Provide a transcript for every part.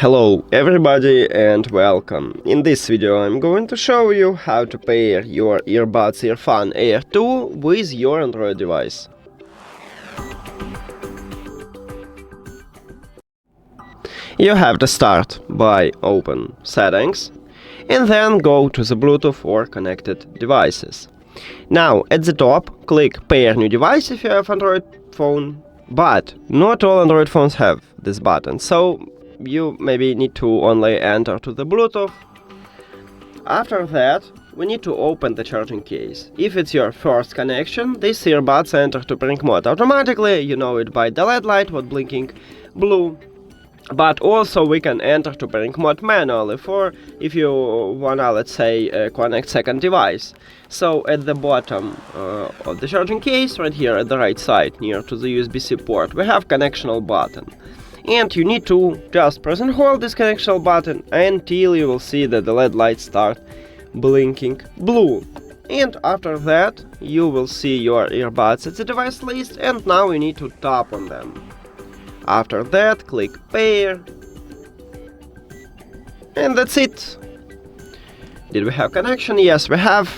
Hello everybody and welcome. In this video I'm going to show you how to pair your Earbuds EARFUN Air 2 with your Android device. You have to start by open Settings and then go to the Bluetooth or connected devices. Now at the top click Pair new device if you have Android phone, but not all Android phones have this button, so you maybe need to only enter to the Bluetooth. After that, we need to open the charging case. If it's your first connection, these earbuds enter to brink mode automatically, you know it by the LED light what blinking blue. But also we can enter to brink mode manually for if you wanna, let's say, connect second device. So at the bottom of the charging case, right here at the right side, near to the USB-C port, we have connectional button. And you need to just press and hold this connectional button until you will see that the LED lights start blinking blue. And after that, you will see your earbuds at the device list, and now you need to tap on them. After that, click Pair. And that's it. Did we have connection? Yes, we have.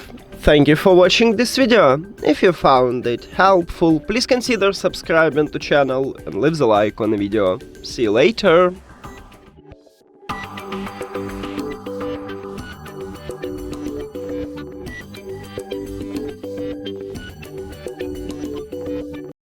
Thank you for watching this video. If you found it helpful, please consider subscribing to channel and leave the like on the video. See you later!